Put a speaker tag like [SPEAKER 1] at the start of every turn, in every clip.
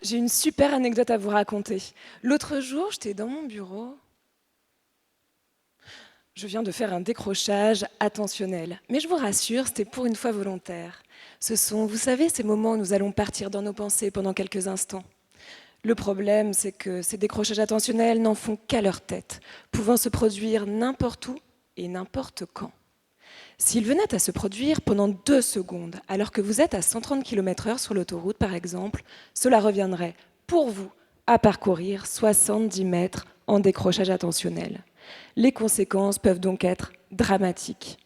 [SPEAKER 1] J'ai une super anecdote à vous raconter. L'autre jour, j'étais dans mon bureau. Je viens de faire un décrochage attentionnel. Mais je vous rassure, c'était pour une fois volontaire. Ce sont, vous savez, ces moments où nous allons partir dans nos pensées pendant quelques instants. Le problème, c'est que ces décrochages attentionnels n'en font qu'à leur tête, pouvant se produire n'importe où et n'importe quand. S'ils venaient à se produire pendant 2 secondes, alors que vous êtes à 130 km/h sur l'autoroute par exemple, cela reviendrait, pour vous, à parcourir 70 mètres en décrochage attentionnel. Les conséquences peuvent donc être dramatiques.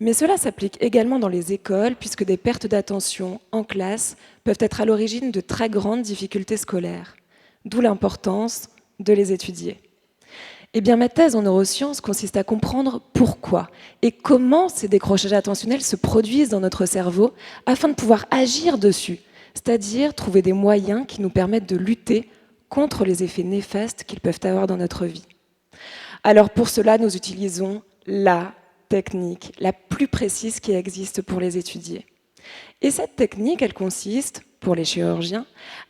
[SPEAKER 1] Mais cela s'applique également dans les écoles, puisque des pertes d'attention en classe peuvent être à l'origine de très grandes difficultés scolaires. D'où l'importance de les étudier. Eh bien, ma thèse en neurosciences consiste à comprendre pourquoi et comment ces décrochages attentionnels se produisent dans notre cerveau afin de pouvoir agir dessus, c'est-à-dire trouver des moyens qui nous permettent de lutter contre les effets néfastes qu'ils peuvent avoir dans notre vie. Alors pour cela, nous utilisons la technique la plus précise qui existe pour les étudier. Et cette technique, elle consiste, pour les chirurgiens,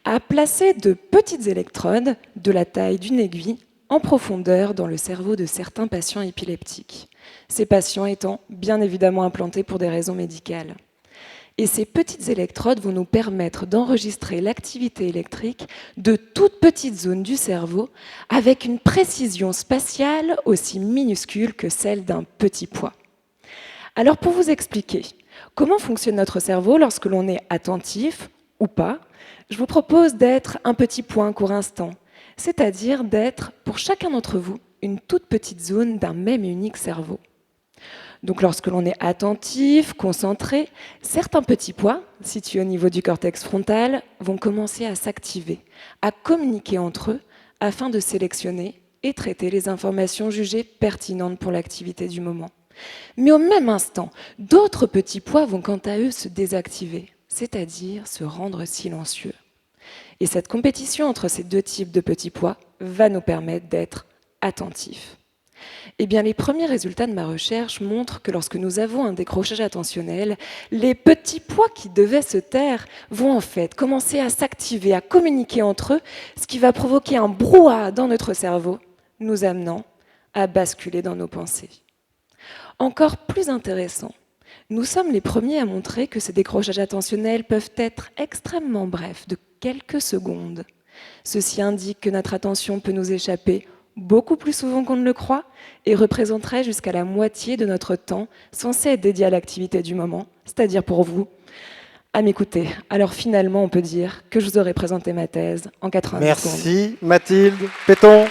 [SPEAKER 1] à placer de petites électrodes de la taille d'une aiguille en profondeur dans le cerveau de certains patients épileptiques. Ces patients étant bien évidemment implantés pour des raisons médicales. Et ces petites électrodes vont nous permettre d'enregistrer l'activité électrique de toutes petites zones du cerveau avec une précision spatiale aussi minuscule que celle d'un petit pois. Alors pour vous expliquer comment fonctionne notre cerveau lorsque l'on est attentif ou pas, je vous propose d'être un petit point un court instant, c'est-à-dire d'être, pour chacun d'entre vous, une toute petite zone d'un même et unique cerveau. Donc lorsque l'on est attentif, concentré, certains petits pois, situés au niveau du cortex frontal, vont commencer à s'activer, à communiquer entre eux afin de sélectionner et traiter les informations jugées pertinentes pour l'activité du moment. Mais au même instant, d'autres petits pois vont quant à eux se désactiver, c'est-à-dire se rendre silencieux. Et cette compétition entre ces deux types de petits pois va nous permettre d'être attentifs. Eh bien, les premiers résultats de ma recherche montrent que lorsque nous avons un décrochage attentionnel, les petits pois qui devaient se taire vont en fait commencer à s'activer, à communiquer entre eux, ce qui va provoquer un brouhaha dans notre cerveau, nous amenant à basculer dans nos pensées. Encore plus intéressant, nous sommes les premiers à montrer que ces décrochages attentionnels peuvent être extrêmement brefs, de quelques secondes. Ceci indique que notre attention peut nous échapper beaucoup plus souvent qu'on ne le croit et représenterait jusqu'à la moitié de notre temps censé être dédié à l'activité du moment, c'est-à-dire pour vous, à m'écouter. Alors finalement, on peut dire que je vous aurais présenté ma thèse en 90 secondes.
[SPEAKER 2] Merci Mathilde Péton.